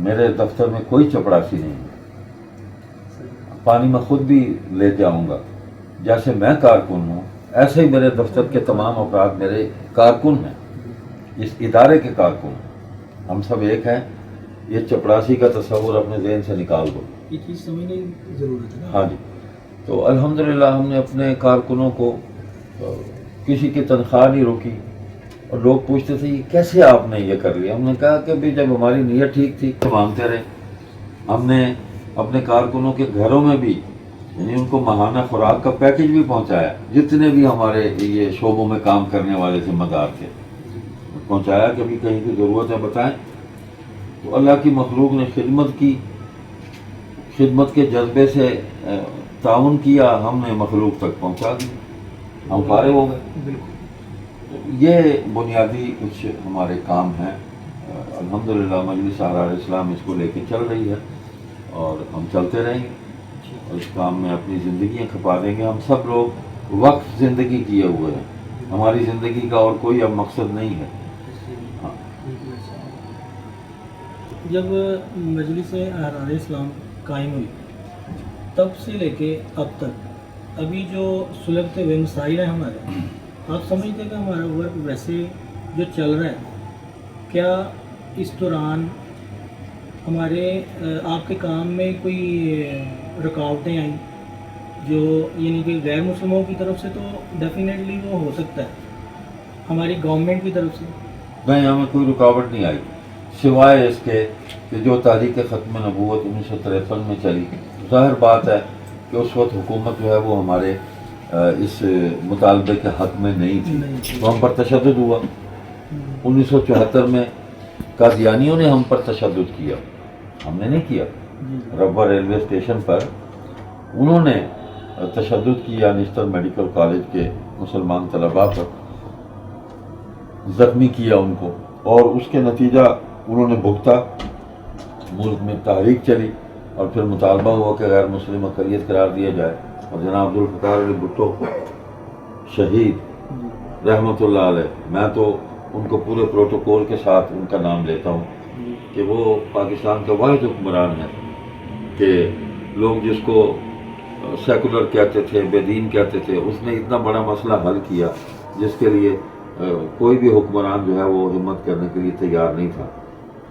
[SPEAKER 2] میرے دفتر میں کوئی چپراسی نہیں ہے، پانی میں خود بھی لے کے آؤں گا. جیسے میں کارکن ہوں ایسے ہی میرے دفتر کے تمام افراد میرے کارکن ہیں، اس ادارے کے کارکن ہیں. ہم سب ایک ہیں. یہ چپراسی کا تصور اپنے ذہن سے نکال دو.
[SPEAKER 1] یہ چیز سمجھنے کی ضرورت ہے.
[SPEAKER 2] ہاں جی. تو الحمدللہ ہم نے اپنے کارکنوں کو کسی کی تنخواہ نہیں روکی. اور لوگ پوچھتے تھے یہ کیسے آپ نے یہ کر لیا. ہم نے کہا کہ بھی جب ہماری نیت ٹھیک تھی تو مانگتے رہے. ہم نے اپنے کارکنوں کے گھروں میں بھی یعنی ان کو ماہانہ خوراک کا پیکج بھی پہنچایا. جتنے بھی ہمارے یہ شعبوں میں کام کرنے والے ذمہ دار تھے پہنچایا کہ بھی کہیں کی ضرورت ہے بتائیں. تو اللہ کی مخلوق نے خدمت کی، خدمت کے جذبے سے تعاون کیا، ہم نے مخلوق تک پہنچا دی. ہم فارغ ہو گئے.
[SPEAKER 1] بالکل.
[SPEAKER 2] یہ بنیادی کچھ ہمارے کام ہیں. الحمدللہ مجلس احرار اسلام اس کو لے کے چل رہی ہے اور ہم چلتے رہیں گے اور اس کام میں اپنی زندگیاں کھپا دیں گے. ہم سب لوگ وقف زندگی کیے ہوئے ہیں. ہماری زندگی کا اور کوئی اب مقصد نہیں ہے. ہاں.
[SPEAKER 1] جب مجلس احرار اسلام قائم ہوئی تب سے لے کے اب تک ابھی جو سلگتے ہوئے مسائل ہیں ہمارے، آپ سمجھتے ہیں کہ ہمارا ورک ویسے جو چل رہا ہے، کیا اس دوران ہمارے آپ کے کام میں کوئی رکاوٹیں آئیں جو یعنی کہ غیر مسلموں کی طرف سے تو ڈیفینیٹلی وہ ہو سکتا ہے، ہماری گورنمنٹ کی طرف سے
[SPEAKER 2] نہیں، ہمیں کوئی رکاوٹ نہیں آئی سوائے اس کے کہ جو تحریک ختم نبوت 1953 میں چلی. ظاہر بات ہے کہ اس وقت حکومت جو ہے وہ ہمارے اس مطالبے کے حق میں نہیں تھی، تو ہم پر تشدد ہوا. 1974 میں قادیانیوں نے ہم پر تشدد کیا، ہم نے نہیں کیا. ربا ریلوے اسٹیشن پر انہوں نے تشدد کیا نشتر میڈیکل کالج کے مسلمان طلباء پر، زخمی کیا ان کو، اور اس کے نتیجہ انہوں نے بھگتا. ملک میں تحریک چلی اور پھر مطالبہ ہوا کہ غیر مسلم اقلیت قرار دیا جائے، اور جناب عبدالفتاح علی بھٹو شہید رحمۃ اللہ علیہ، میں تو ان کو پورے پروٹوکول کے ساتھ ان کا نام لیتا ہوں کہ وہ پاکستان کا واحد حکمران ہے کہ لوگ جس کو سیکولر کہتے تھے، بے دین کہتے تھے، اس نے اتنا بڑا مسئلہ حل کیا جس کے لیے کوئی بھی حکمران جو ہے وہ ہمت کرنے کے لیے تیار نہیں تھا،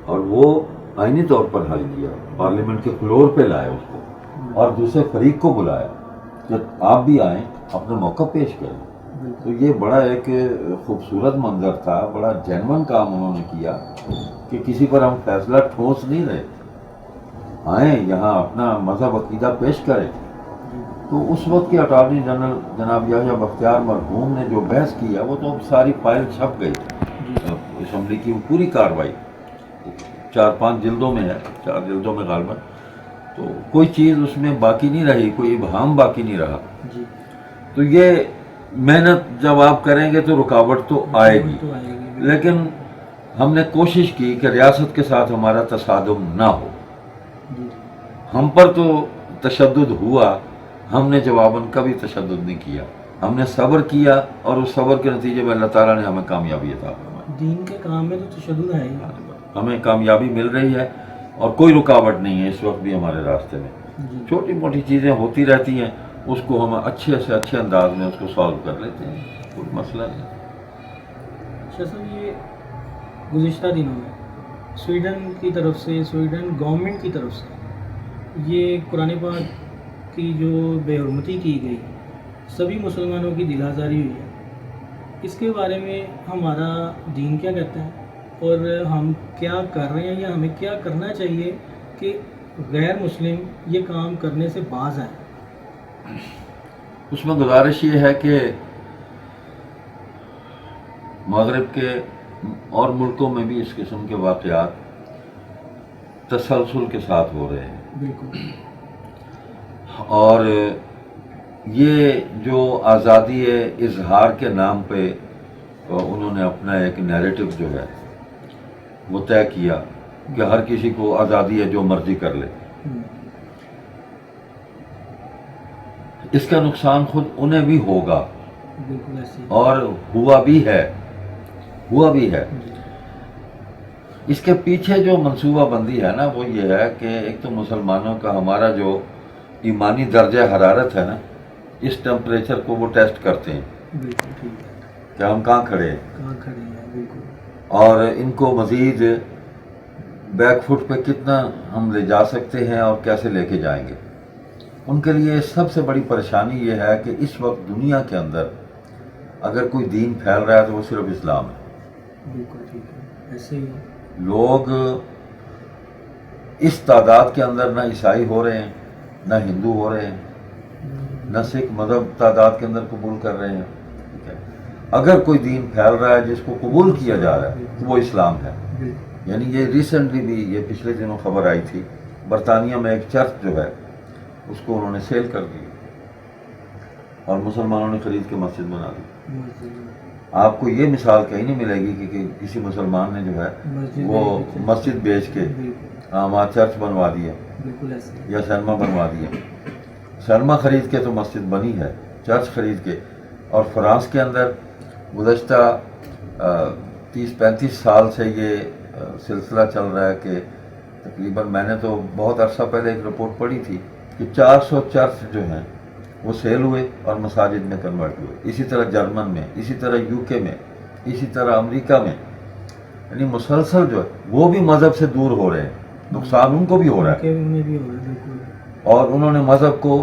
[SPEAKER 2] اور وہ آئینی طور پر حل کیا. پارلیمنٹ کے فلور پہ لائے اس کو اور دوسرے فریق کو بلایا کہ آپ بھی آئیں، اپنا موقع پیش کریں. تو یہ بڑا ایک خوبصورت منظر تھا، بڑا جینون کام انہوں نے کیا کہ کسی پر ہم فیصلہ ٹھوس نہیں رہے، آئیں یہاں اپنا مذہب عقیدہ پیش کریں. تو اس وقت کے اٹارنی جنرل جناب یحییٰ بختیار مرحوم نے جو بحث کیا وہ تو ساری فائل چھپ گئی. اسمبلی کی پوری کاروائی 4-5 جلدوں میں ہے، 4 جلدوں میں غالباً، تو کوئی چیز اس میں باقی نہیں رہی، کوئی ابہام باقی نہیں رہا. تو یہ محنت جب آپ کریں گے تو رکاوٹ تو آئے گی، لیکن ہم نے کوشش کی کہ ریاست کے ساتھ ہمارا تصادم نہ ہو. ہم پر تو تشدد ہوا، ہم نے جواباً کبھی تشدد نہیں کیا. ہم نے صبر کیا اور اس صبر کے نتیجے میں اللہ تعالیٰ نے ہمیں کامیابی عطا فرمائی.
[SPEAKER 1] دین کے کام میں تو تشدد ہے ہی،
[SPEAKER 2] ہمیں کامیابی مل رہی ہے اور کوئی رکاوٹ نہیں ہے اس وقت بھی ہمارے راستے میں. چھوٹی موٹی چیزیں ہوتی رہتی ہیں، اس کو ہم اچھے سے اچھے انداز میں اس کو سالو کر لیتے ہیں، کوئی مسئلہ نہیں.
[SPEAKER 1] شاہ صاحب، یہ گزشتہ دنوں میں سویڈن کی طرف سے، سویڈن گورنمنٹ کی طرف سے یہ قرآن پاک کی جو بے حرمتی کی گئی، سبھی مسلمانوں کی دل آزاری ہوئی ہے. اس کے بارے میں ہمارا دین کیا کہتا ہے اور ہم کیا کر رہے ہیں یا ہمیں کیا کرنا چاہیے کہ غیر مسلم یہ کام کرنے سے باز آئیں؟
[SPEAKER 2] اس میں گزارش یہ ہے کہ مغرب کے اور ملکوں میں بھی اس قسم کے واقعات تسلسل کے ساتھ ہو رہے ہیں.
[SPEAKER 1] بالکل.
[SPEAKER 2] اور یہ جو آزادی اظہار کے نام پہ انہوں نے اپنا ایک نیریٹو جو ہے وہ طے کیا کہ ہر کسی کو آزادی ہے جو مرضی کر لے. اس کا نقصان خود انہیں بھی ہوگا اور ہوا بھی ہے. اس کے پیچھے جو منصوبہ بندی ہے نا وہ یہ ہے کہ ایک تو مسلمانوں کا ہمارا جو ایمانی درجہ حرارت ہے نا، اس ٹیمپریچر کو وہ ٹیسٹ کرتے ہیں کہ ہم کہاں کھڑے ہیں اور ان کو مزید بیک فٹ پہ کتنا ہم لے جا سکتے ہیں اور کیسے لے کے جائیں گے. ان کے لیے سب سے بڑی پریشانی یہ ہے کہ اس وقت دنیا کے اندر اگر کوئی دین پھیل رہا ہے تو وہ صرف اسلام ہے.
[SPEAKER 1] ایسے ہی
[SPEAKER 2] لوگ اس تعداد کے اندر نہ عیسائی ہو رہے ہیں، نہ ہندو ہو رہے ہیں، نہ سکھ مذہب تعداد کے اندر قبول کر رہے ہیں. اگر کوئی دین پھیل رہا ہے جس کو قبول کیا جا رہا ہے تو وہ اسلام ہے. یعنی یہ ریسنٹلی بھی یہ پچھلے دنوں خبر آئی تھی، برطانیہ میں ایک چرچ جو ہے اس کو انہوں نے سیل کر دی. اور مسلمانوں نے خرید کے مسجد بنا دی.
[SPEAKER 1] مسجد
[SPEAKER 2] آپ کو یہ مثال کہیں نہیں ملے گی کہ کسی مسلمان نے جو ہے
[SPEAKER 1] مسجد
[SPEAKER 2] وہ مسجد بیچ کے
[SPEAKER 1] بالکل
[SPEAKER 2] وہاں چرچ بنوا دیا
[SPEAKER 1] بالکل ایسے
[SPEAKER 2] یا سینما بنوا دیا. سینما خرید کے تو مسجد بنی ہے، چرچ خرید کے. اور فرانس کے اندر گزشتہ 30-35 سال سے یہ سلسلہ چل رہا ہے کہ تقریباً میں نے تو بہت عرصہ پہلے ایک رپورٹ پڑھی تھی کہ 400 چرچ جو ہیں وہ سیل ہوئے اور مساجد میں کنورٹ ہوئے. اسی طرح جرمن میں، اسی طرح UK میں، اسی طرح امریکہ میں. یعنی مسلسل جو ہے وہ بھی مذہب سے دور ہو رہے ہیں، نقصان ان کو بھی ہو رہا ہے.
[SPEAKER 1] میں بھی ہو رہا ہے بالکل.
[SPEAKER 2] اور انہوں نے مذہب کو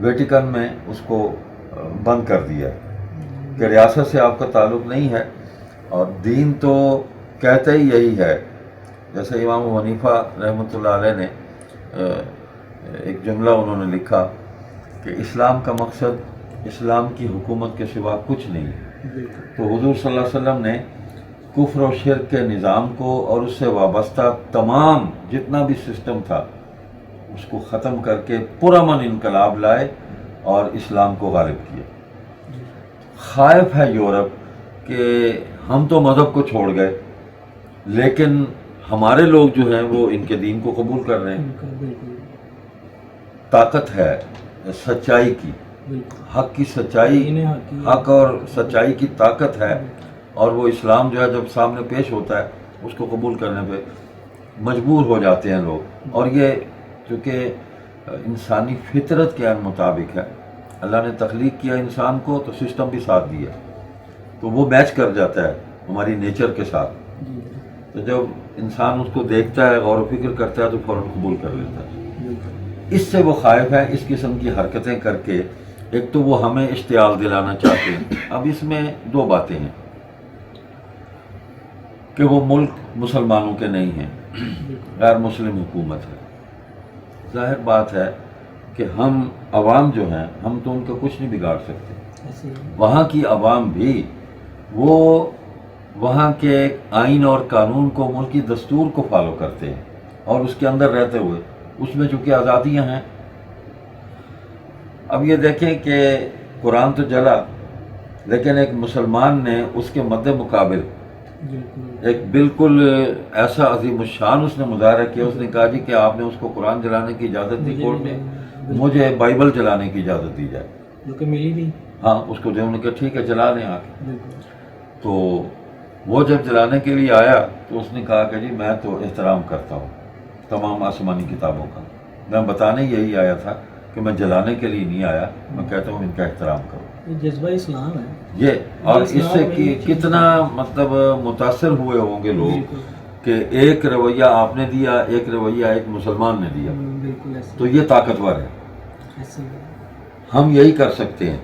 [SPEAKER 2] ویٹیکن میں اس کو بند کر دیا کہ ریاست سے آپ کا تعلق نہیں ہے. اور دین تو کہتے ہی یہی ہے. جیسے امام ابو حنیفہ رحمۃ اللہ علیہ نے ایک جملہ انہوں نے لکھا کہ اسلام کا مقصد اسلام کی حکومت کے سوا کچھ نہیں ہے.
[SPEAKER 1] بالکل
[SPEAKER 2] تو حضور صلی اللہ علیہ وسلم نے کفر و شرک کے نظام کو اور اس سے وابستہ تمام جتنا بھی سسٹم تھا اس کو ختم کر کے پرامن انقلاب لائے اور اسلام کو غالب کیا. خائف ہے یورپ کہ ہم تو مذہب کو چھوڑ گئے لیکن ہمارے لوگ جو ہیں وہ ان کے دین کو قبول کر رہے ہیں.
[SPEAKER 1] بالکل
[SPEAKER 2] طاقت ہے سچائی کی،
[SPEAKER 1] بالکل
[SPEAKER 2] حق کی سچائی، حق اور سچائی کی طاقت ہے. اور وہ اسلام جو ہے جب سامنے پیش ہوتا ہے اس کو قبول کرنے پہ مجبور ہو جاتے ہیں لوگ. اور یہ چونکہ انسانی فطرت کے مطابق ہے، اللہ نے تخلیق کیا انسان کو تو سسٹم بھی ساتھ دیا تو وہ میچ کر جاتا ہے ہماری نیچر کے ساتھ. تو جب انسان اس کو دیکھتا ہے، غور و فکر کرتا ہے تو فوراً قبول کر لیتا ہے. اس سے وہ خائف ہے اس قسم کی حرکتیں کر کے. ایک تو وہ ہمیں اشتعال دلانا چاہتے ہیں. اب اس میں دو باتیں ہیں کہ وہ ملک مسلمانوں کے نہیں ہیں، غیر مسلم حکومت ہے. ظاہر بات ہے کہ ہم عوام جو ہیں ہم تو ان کا کچھ نہیں بگاڑ سکتے. وہاں کی عوام بھی وہ وہاں کے آئین اور قانون کو، ملکی دستور کو فالو کرتے ہیں اور اس کے اندر رہتے ہوئے اس میں چونکہ آزادیاں ہیں. اب یہ دیکھیں کہ قرآن تو جلا لیکن ایک مسلمان نے اس کے مد مقابل ایک بالکل ایسا عظیم الشان اس نے مظاہرہ کیا. اس نے کہا جی کہ آپ نے اس کو قرآن جلانے کی اجازت دی کورٹ نے، مجھے بائبل جلانے کی اجازت دی جائے.
[SPEAKER 1] جو کہ ملی نہیں.
[SPEAKER 2] ہاں اس کو انہوں نے کہا ٹھیک ہے جلا لیں آپ. تو وہ جب جلانے کے لیے آیا تو اس نے کہا کہ جی میں تو احترام کرتا ہوں تمام آسمانی کتابوں کا، میں بتانے یہی آیا تھا کہ میں جلانے کے لیے نہیں آیا، میں کہتا ہوں ان کا احترام کرو.
[SPEAKER 1] یہ جذبہ اسلام ہے
[SPEAKER 2] یہ اور اس سے کتنا مطلب متاثر ہوئے ہوں گے لوگ کہ ایک رویہ آپ نے دیا، ایک رویہ ایک مسلمان نے دیا. تو یہ طاقتور ہے. ہم یہی کر سکتے ہیں،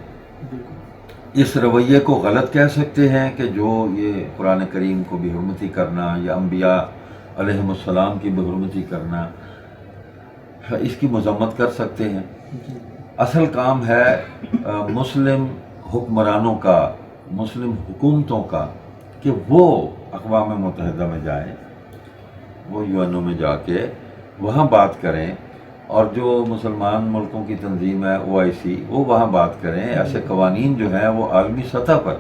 [SPEAKER 2] اس رویے کو غلط کہہ سکتے ہیں کہ جو یہ قرآن کریم کو بے حرمتی کرنا یا انبیاء علیہم السلام کی بے حرمتی کرنا، اس کی مذمت کر سکتے ہیں. اصل کام ہے مسلم حکمرانوں کا، مسلم حکومتوں کا کہ وہ اقوام متحدہ میں جائیں، وہ UN میں جا کے وہاں بات کریں. اور جو مسلمان ملکوں کی تنظیم ہے OIC وہ وہاں بات کریں. ایسے قوانین جو ہیں وہ عالمی سطح پر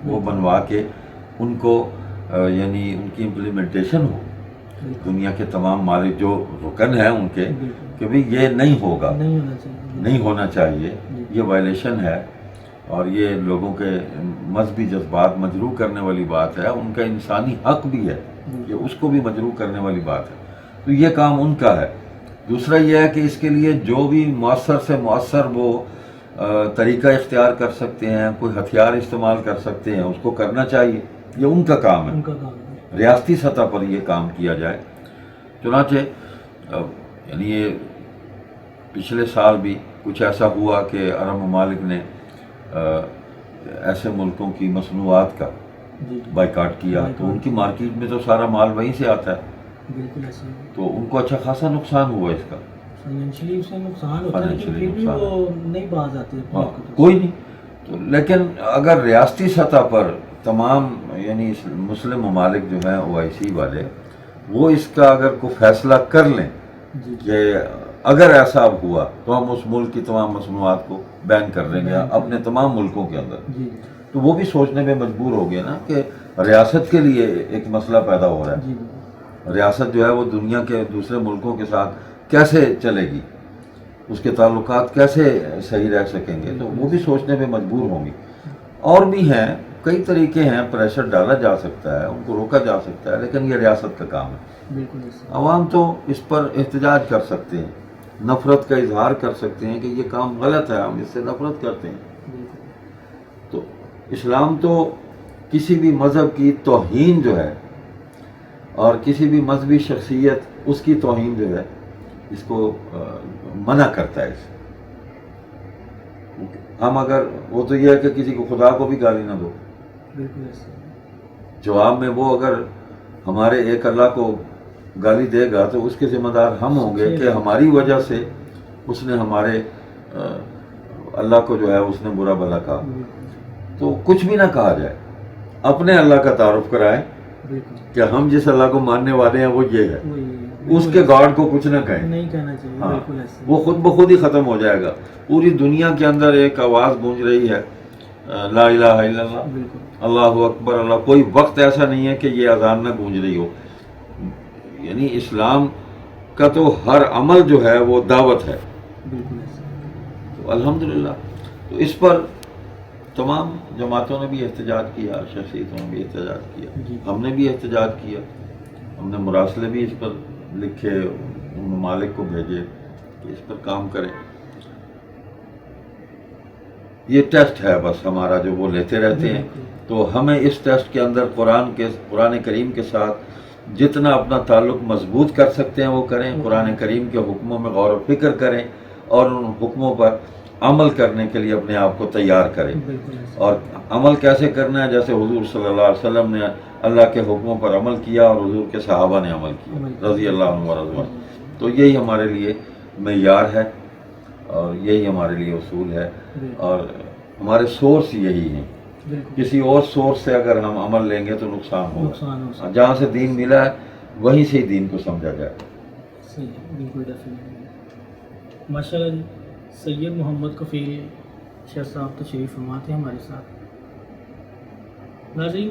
[SPEAKER 2] وہ بنوا کے ان کو یعنی ان کی امپلیمنٹیشن ہو. دنیا کے تمام مالک جو رکن ہیں ان کے کہ بھئی یہ نہیں ہوگا، نہیں ہونا چاہیے، یہ وائلیشن ہے اور یہ لوگوں کے مذہبی جذبات مجروح کرنے والی بات ہے. ان کا انسانی حق بھی ہے، یہ اس کو بھی مجروح کرنے والی بات ہے. تو یہ کام ان کا ہے. دوسرا یہ ہے کہ اس کے لیے جو بھی مؤثر سے مؤثر وہ طریقہ اختیار کر سکتے ہیں، کوئی ہتھیار استعمال کر سکتے ہیں، اس کو کرنا چاہیے. یہ ان کا کام ہے. ریاستی سطح پر یہ کام کیا جائے. چنانچہ یعنی یہ پچھلے سال بھی کچھ ایسا ہوا کہ عرب ممالک نے ایسے ملکوں کی مصنوعات کا بائیکاٹ کیا تو ان کی مارکیٹ میں تو سارا مال وہیں سے آتا ہے.
[SPEAKER 1] بالکل ایسے
[SPEAKER 2] تو ان کو اچھا خاصا نقصان ہوا اس کا.
[SPEAKER 1] فائنینشلی اس سے نقصان ہوتا ہے لیکن پھر بھی وہ نہیں باز آتے.
[SPEAKER 2] کوئی نہیں. تو لیکن اگر ریاستی سطح پر تمام یعنی مسلم ممالک جو ہیں OIC والے وہ اس کا اگر کوئی فیصلہ کر لیں کہ اگر ایسا اب ہوا تو ہم اس ملک کی تمام مصنوعات کو بین کر دیں گے اپنے تمام ملکوں کے اندر.
[SPEAKER 1] جی
[SPEAKER 2] تو وہ بھی سوچنے میں مجبور ہو گئے نا کہ ریاست کے لیے ایک مسئلہ پیدا ہو رہا ہے.
[SPEAKER 1] جی
[SPEAKER 2] ریاست جو ہے وہ دنیا کے دوسرے ملکوں کے ساتھ کیسے چلے گی, اس کے تعلقات کیسے صحیح رہ سکیں گے, تو وہ بھی سوچنے میں مجبور ہوں گی. اور بھی ہیں کئی طریقے ہیں, پریشر ڈالا جا سکتا ہے, ان کو روکا جا سکتا ہے, لیکن یہ ریاست کا کام ہے.
[SPEAKER 1] بالکل.
[SPEAKER 2] عوام تو اس پر احتجاج کر سکتے ہیں, نفرت کا اظہار کر سکتے ہیں کہ یہ کام غلط ہے, ہم اس سے نفرت کرتے ہیں. تو اسلام تو کسی بھی مذہب کی توہین جو ہے اور کسی بھی مذہبی شخصیت اس کی توہین جو ہے اس کو منع کرتا ہے. ہم اگر وہ تو یہ ہے کہ کسی کو خدا کو بھی گالی نہ دو, جواب میں وہ اگر ہمارے ایک اللہ کو گالی دے گا تو اس کے ذمہ دار ہم ہوں گے کہ ہماری وجہ سے اس نے ہمارے اللہ کو جو ہے اس نے برا بھلا کہا. تو کچھ بھی نہ کہا جائے, اپنے اللہ کا تعارف کرائیں کہ ہم جس اللہ کو ماننے والے ہیں وہ یہ ہے, اس کے گاڈ کو کچھ نہ کہیں,
[SPEAKER 1] نہیں کہنا چاہیے.
[SPEAKER 2] وہ خود بخود ہی ختم ہو جائے گا. پوری دنیا کے اندر ایک آواز گونج رہی ہے, لا الہ الا اللہ, اللہ اکبر اللہ. کوئی وقت ایسا نہیں ہے کہ یہ اذان نہ گونج رہی ہو. یعنی اسلام کا تو ہر عمل جو ہے وہ دعوت ہے. تو الحمدللہ تو اس پر تمام جماعتوں نے بھی احتجاج کیا, شخصیتوں نے بھی احتجاج کیا, ہم نے بھی احتجاج کیا. ہم نے مراسلے بھی اس پر لکھے, ان ممالک کو بھیجے کہ اس پر کام کریں. یہ ٹیسٹ ہے بس ہمارا جو وہ لیتے رہتے ہیں. تو ہمیں اس ٹیسٹ کے اندر قرآن کریم کے ساتھ جتنا اپنا تعلق مضبوط کر سکتے ہیں وہ کریں, قرآن کریم کے حکموں میں غور و فکر کریں اور ان حکموں پر عمل کرنے کے لیے اپنے آپ کو تیار کریں. اور عمل کیسے کرنا ہے, جیسے حضور صلی اللہ علیہ وسلم نے اللہ کے حکموں پر عمل کیا اور حضور کے صحابہ نے عمل کیا رضی اللہ عنہ ورضوان. تو یہی ہمارے لیے معیار ہے اور یہی ہمارے لیے اصول ہے اور ہمارے سورس یہی ہیں. کسی اور سورس سے اگر ہم عمل لیں گے تو نقصان ہوگا. جہاں سے دین ملا ہے وہیں سے ہی دین کو سمجھا جائے.
[SPEAKER 1] ماشاء اللہ. سید محمد کفیل شیخ صاحب تشریف فرماتے ہیں ہمارے ساتھ. ناظرین,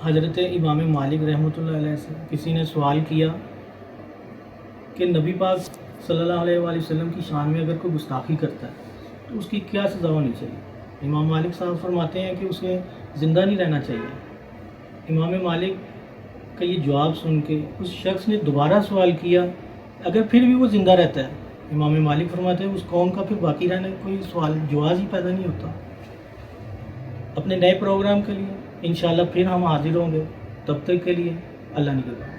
[SPEAKER 1] حضرت امام مالک رحمۃ اللہ علیہ سے کسی نے سوال کیا کہ نبی پاک صلی اللہ علیہ وآلہ وسلم کی شان میں اگر کوئی گستاخی کرتا ہے تو اس کی کیا سزا ہونی چاہیے. امام مالک صاحب فرماتے ہیں کہ اسے زندہ نہیں رہنا چاہیے. امام مالک کا یہ جواب سن کے اس شخص نے دوبارہ سوال کیا, اگر پھر بھی وہ زندہ رہتا ہے, امام مالک فرماتے ہیں اس قوم کا پھر باقی رہنے کا کوئی سوال جواز ہی پیدا نہیں ہوتا. اپنے نئے پروگرام کے لیے انشاءاللہ پھر ہم حاضر ہوں گے. تب تک کے لیے اللہ نگہبان.